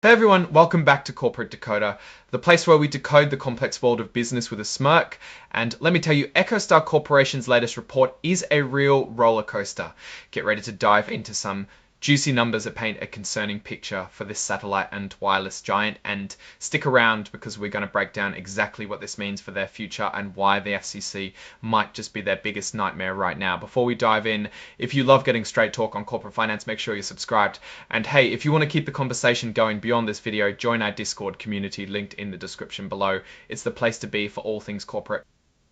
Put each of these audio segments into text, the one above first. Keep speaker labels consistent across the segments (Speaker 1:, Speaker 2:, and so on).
Speaker 1: Hey everyone, welcome back to Corporate Decoder, the place where we decode the complex world of business with a smirk. And let me tell you, EchoStar Corporation's latest report is a real roller coaster. Get ready to dive into some juicy numbers that paint a concerning picture for this satellite and wireless giant, and stick around because we're going to break down exactly what this means for their future and why the FCC might just be their biggest nightmare right now. Before we dive in, if you love getting straight talk on corporate finance, make sure you're subscribed. And hey, if you want to keep the conversation going beyond this video, join our Discord community linked in the description below. It's the place to be for all things corporate.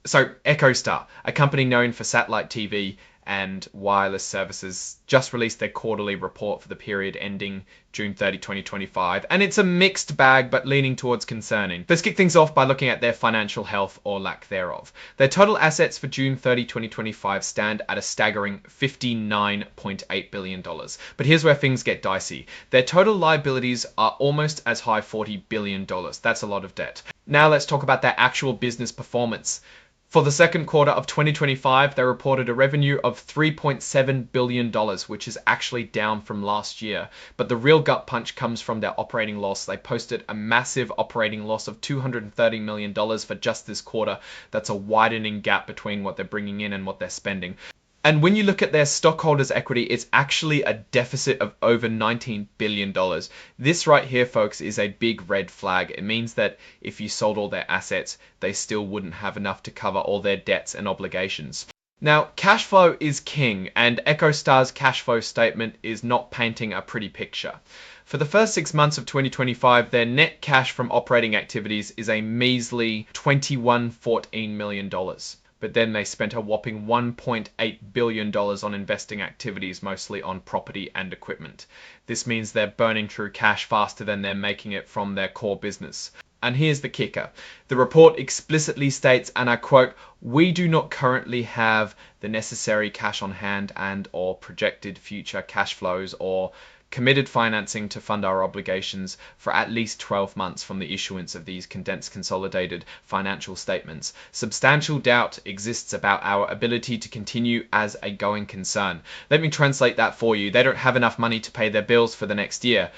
Speaker 1: So EchoStar, a company known for satellite TV and wireless services, just released their quarterly report for the period ending June 30, 2025. And it's a mixed bag, but leaning towards concerning. Let's kick things off by looking at their financial health or lack thereof. Their total assets for June 30, 2025 stand at a staggering $59.8 billion. But here's where things get dicey. Their total liabilities are almost as high, $40 billion. That's a lot of debt. Now let's talk about their actual business performance. For the second quarter of 2025, they reported a revenue of $3.7 billion, which is actually down from last year. But the real gut punch comes from their operating loss. They posted a massive operating loss of $230 million for just this quarter. That's a widening gap between what they're bringing in and what they're spending. And when you look at their stockholders' equity, it's actually a deficit of over $19 billion. This right here, folks, is a big red flag. It means that if you sold all their assets, they still wouldn't have enough to cover all their debts and obligations. Now, cash flow is king, and EchoStar's cash flow statement is not painting a pretty picture. For the first 6 months of 2025, their net cash from operating activities is a measly $21.14 million. But then they spent a whopping $1.8 billion on investing activities, mostly on property and equipment. This means they're burning through cash faster than they're making it from their core business. And here's the kicker. The report explicitly states, and I quote, "We do not currently have the necessary cash on hand and or projected future cash flows or committed financing to fund our obligations for at least 12 months from the issuance of these condensed consolidated financial statements. Substantial doubt exists about our ability to continue as a going concern." Let me translate that for you. They don't have enough money to pay their bills for the next year.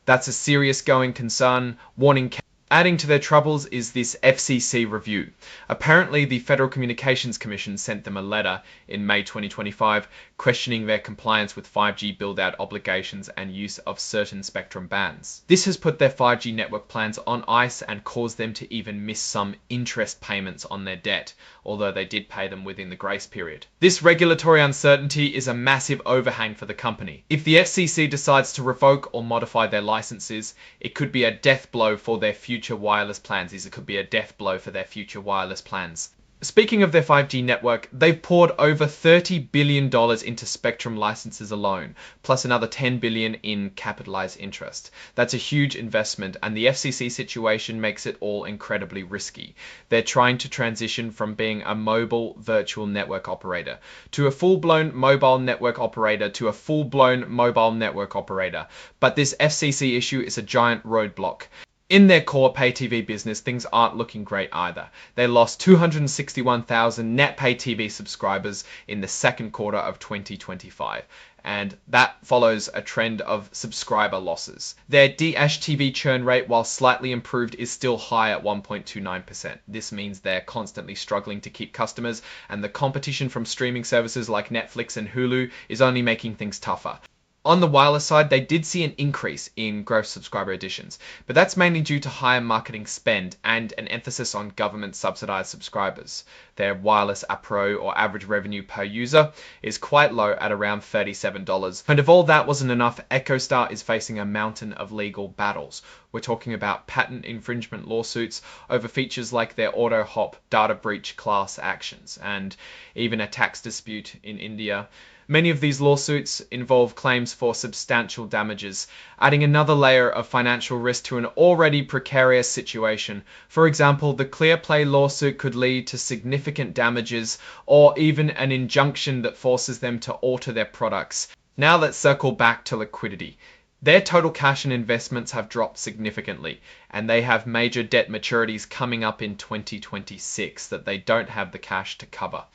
Speaker 1: That's a serious going concern. Warning. Adding to their troubles is this FCC review. Apparently, the Federal Communications Commission sent them a letter in May 2025 questioning their compliance with 5G build-out obligations and use of certain spectrum bands. This has put their 5G network plans on ice and caused them to even miss some interest payments on their debt, although they did pay them within the grace period. This regulatory uncertainty is a massive overhang for the company. If the FCC decides to revoke or modify their licenses, it could be a death blow for their future wireless plans. It could be a death blow for their future wireless plans. Speaking of their 5G network, they've poured over $30 billion into spectrum licenses alone, plus another $10 billion in capitalized interest. That's a huge investment, and the FCC situation makes it all incredibly risky. They're trying to transition from being a mobile virtual network operator to a full-blown mobile network operator to a full-blown mobile network operator. But this FCC issue is a giant roadblock. In their core pay TV business, things aren't looking great either. They lost 261,000 net pay TV subscribers in the second quarter of 2025. And that follows a trend of subscriber losses. Their DStv churn rate, while slightly improved, is still high at 1.29%. This means they're constantly struggling to keep customers, and the competition from streaming services like Netflix and Hulu is only making things tougher. On the wireless side, they did see an increase in gross subscriber additions, but that's mainly due to higher marketing spend and an emphasis on government-subsidized subscribers. Their wireless APRO, or average revenue per user, is quite low at around $37. And if all that wasn't enough, EchoStar is facing a mountain of legal battles. We're talking about patent infringement lawsuits over features like their AutoHop data breach class actions, and even a tax dispute in India. Many of these lawsuits involve claims for substantial damages, adding another layer of financial risk to an already precarious situation. For example, the ClearPlay lawsuit could lead to significant damages or even an injunction that forces them to alter their products. Now let's circle back to liquidity. Their total cash and investments have dropped significantly, and they have major debt maturities coming up in 2026 that they don't have the cash to cover.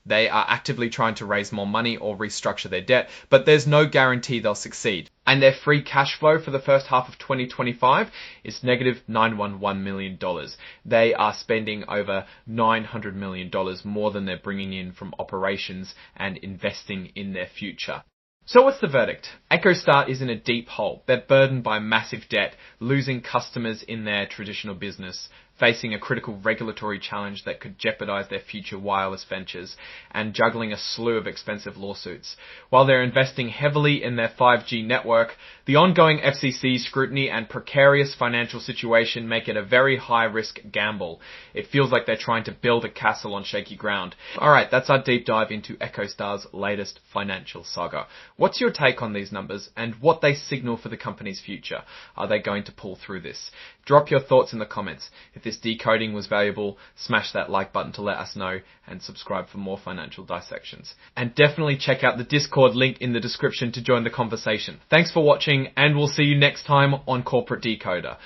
Speaker 1: They are actively trying to raise more money or restructure their debt, but there's no guarantee they'll succeed. And their free cash flow for the first half of 2025 is negative $911 million. They are spending over $900 million more than they're bringing in from operations and investing in their future. So what's the verdict? EchoStar is in a deep hole. They're burdened by massive debt, losing customers in their traditional business, facing a critical regulatory challenge that could jeopardize their future wireless ventures, and juggling a slew of expensive lawsuits. While they're investing heavily in their 5G network, the ongoing FCC scrutiny and precarious financial situation make it a very high-risk gamble. It feels like they're trying to build a castle on shaky ground. Alright, that's our deep dive into EchoStar's latest financial saga. What's your take on these numbers and what they signal for the company's future? Are they going to pull through this? Drop your thoughts in the comments. If this decoding was valuable, smash that like button to let us know and subscribe for more financial dissections. And definitely check out the Discord link in the description to join the conversation. Thanks for watching, and we'll see you next time on Corporate Decoder.